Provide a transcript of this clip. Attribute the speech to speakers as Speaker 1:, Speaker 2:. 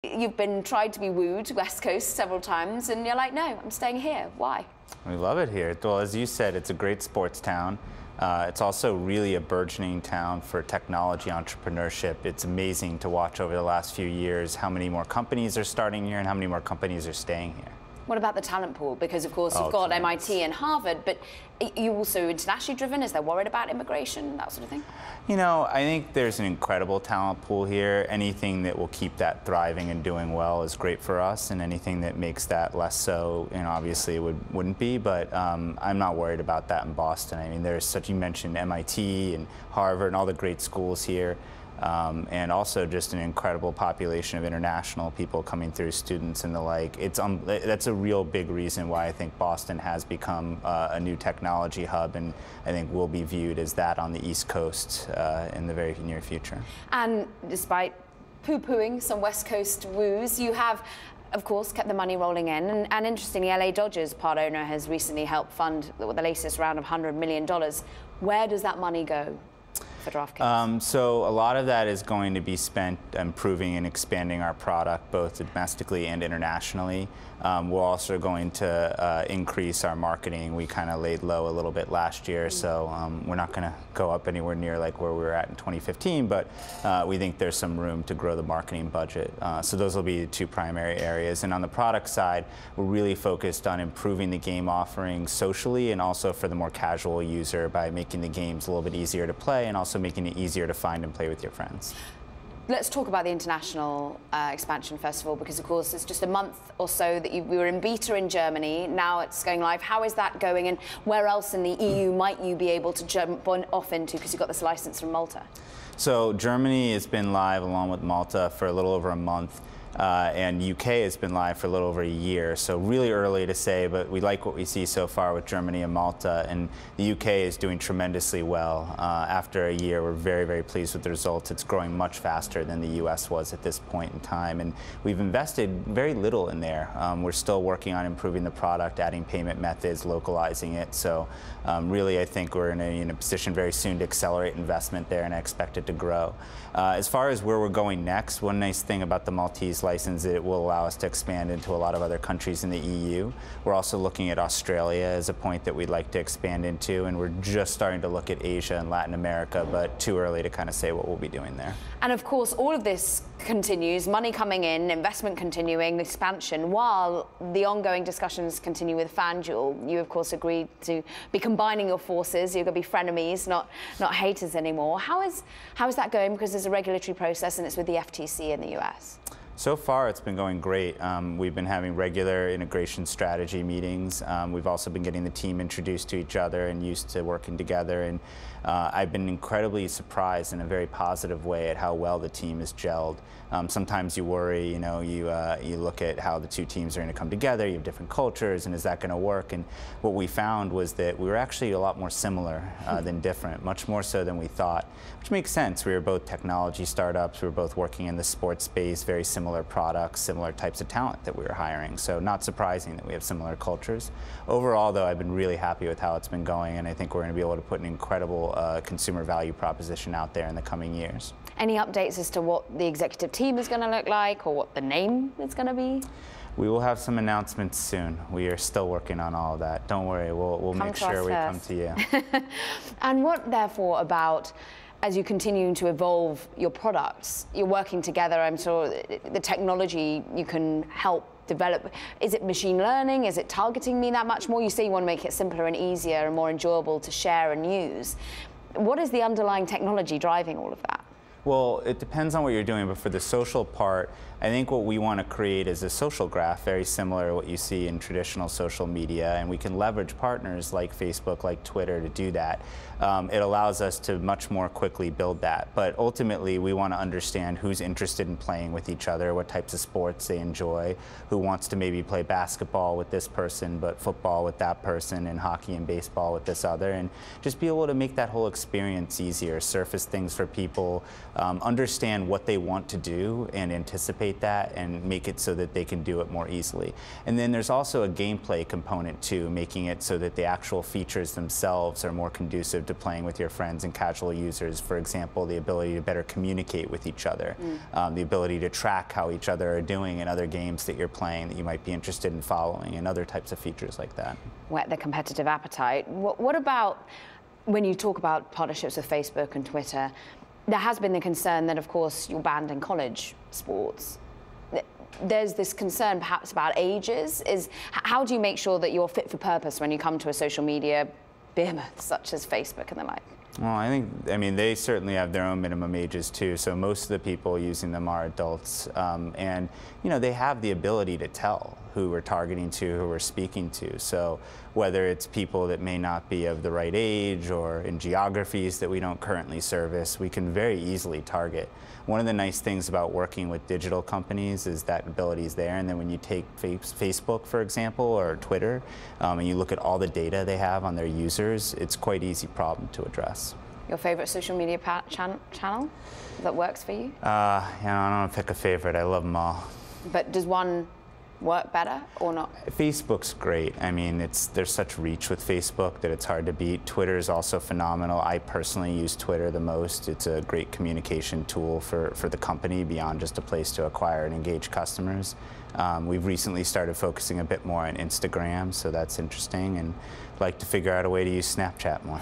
Speaker 1: You've been tried to be wooed to West Coast several times, and you're like, no, I'm staying here. Why?
Speaker 2: We love it here. Well, as you said, it's a great sports town. It's also really a burgeoning town for technology entrepreneurship. It's amazing to watch over the last few years how many more companies are starting here and how many more companies are staying here.
Speaker 1: What about the talent pool? Because, of course, you've got MIT and Harvard, but are you also internationally driven? Is there worried about immigration, that sort of thing?
Speaker 2: You know, I think there's an incredible talent pool here. Anything that will keep that thriving and doing well is great for us, and anything that makes that less so, you know, obviously wouldn't be. But I'm not worried about that in Boston. I mean, there's such, you mentioned MIT and Harvard and all the great schools here. And also just an incredible population of international people coming through, students and the like. That's a real big reason why I think Boston has become a new technology hub, and I think will be viewed as that on the East Coast in the very near future. And
Speaker 1: despite poo-pooing some West Coast woos, you have, of course, kept the money rolling in. And interestingly, LA Dodgers part owner has recently helped fund the latest round of $100 million. Where does that money go for DraftKings?
Speaker 2: So a lot of that is going to be spent improving and expanding our product both domestically and internationally. We're also going to increase our marketing. We kind of laid low a little bit last year, so we're not going to go up anywhere near like where we were at in 2015, but we think there's some room to grow the marketing budget. So those will be the two primary areas. And on the product side, we're really focused on improving the game offering socially and also for the more casual user by making the games a little bit easier to play and also making it easier to find and play with your friends.
Speaker 1: Let's talk about the international expansion first of all, because of course it's just a month or so that we were in beta in Germany. Now it's going live. How is that going, and where else in the EU might you be able to jump off into, because you've got this license from Malta?
Speaker 2: So Germany has been live along with Malta for a little over a month. And UK has been live for a little over a year, so really early to say, but we like what we see so far with Germany and Malta, and the UK is doing tremendously well. After a year, we're very, very pleased with the results. It's growing much faster than the US was at this point in time, and we've invested very little in there. We're still working on improving the product, adding payment methods, localizing it, so really I think we're in a position very soon to accelerate investment there, and I expect it to grow. As far as where we're going next, one nice thing about the Maltese license, it will allow us to expand into a lot of other countries in the EU. We're also looking at Australia as a point that we'd like to expand into, and we're just starting to look at Asia and Latin America, but too early to kind of say what we'll be doing there.
Speaker 1: And of course, all of this continues, money coming in, investment continuing, expansion, while the ongoing discussions continue with FanDuel. You, of course, agreed to be combining your forces. You're going to be frenemies, not haters anymore. How is that going? Because there's a regulatory process, and it's with the FTC in the US.
Speaker 2: So far, it's been going great. We've been having regular integration strategy meetings. We've also been getting the team introduced to each other and used to working together. And I've been incredibly surprised in a very positive way at how well the team is gelled. Sometimes you worry, you know, you look at how the two teams are going to come together. You have different cultures, and is that going to work? And what we found was that we were actually a lot more similar than different, much more so than we thought, which makes sense. We were both technology startups. We were both working in the sports space, very similar products, similar types of talent that we were hiring. So not surprising that we have similar cultures. Overall, though, I've been really happy with how it's been going, and I think we're going to be able to put an incredible consumer value proposition out there in the coming years.
Speaker 1: Any updates as to what the executive team is going to look like, or what the name is going to be?
Speaker 2: We will have some announcements soon. We are still working on all of that. Don't worry, we'll make sure we come to you.
Speaker 1: And what, therefore, about, as you continue to evolve your products, you're working together, I'm sure the technology you can help develop, is it machine learning? Is it targeting me that much more? You say you want to make it simpler and easier and more enjoyable to share and use. What is the underlying technology driving all of that?
Speaker 2: Well, it depends on what you're doing, but for the social part, I think what we want to create is a social graph, very similar to what you see in traditional social media, and we can leverage partners like Facebook, like Twitter to do that. It allows us to much more quickly build that, but ultimately we want to understand who's interested in playing with each other, what types of sports they enjoy, who wants to maybe play basketball with this person, but football with that person, and hockey and baseball with this other, and just be able to make that whole experience easier, surface things for people, understand what they want to do and anticipate that and make it so that they can do it more easily. And then there's also a gameplay component too, making it so that the actual features themselves are more conducive to playing with your friends and casual users. For example, the ability to better communicate with each other, the ability to track how each other are doing in other games that you're playing that you might be interested in following, and other types of features like that.
Speaker 1: Whet the competitive appetite. What about when you talk about partnerships with Facebook and Twitter? There has been the concern that, of course, you're banned in college sports. There's this concern perhaps about ages. How do you make sure that you're fit for purpose when you come to a social media behemoth such as Facebook and the like?
Speaker 2: Well, I mean, they certainly have their own minimum ages too. So most of the people using them are adults, and they have the ability to tell who we're targeting to, who we're speaking to. So whether it's people that may not be of the right age or in geographies that we don't currently service, we can very easily target. One of the nice things about working with digital companies is that ability is there. And then when you take Facebook, for example, or Twitter, and you look at all the data they have on their users, it's quite an easy problem to address.
Speaker 1: Your favorite social media channel that works for you?
Speaker 2: I don't want to pick a favorite. I love them all.
Speaker 1: But does one work better or not?
Speaker 2: Facebook's great. I mean, there's such reach with Facebook that it's hard to beat. Twitter is also phenomenal. I personally use Twitter the most. It's a great communication tool for the company beyond just a place to acquire and engage customers. We've recently started focusing a bit more on Instagram, so that's interesting, and like to figure out a way to use Snapchat more.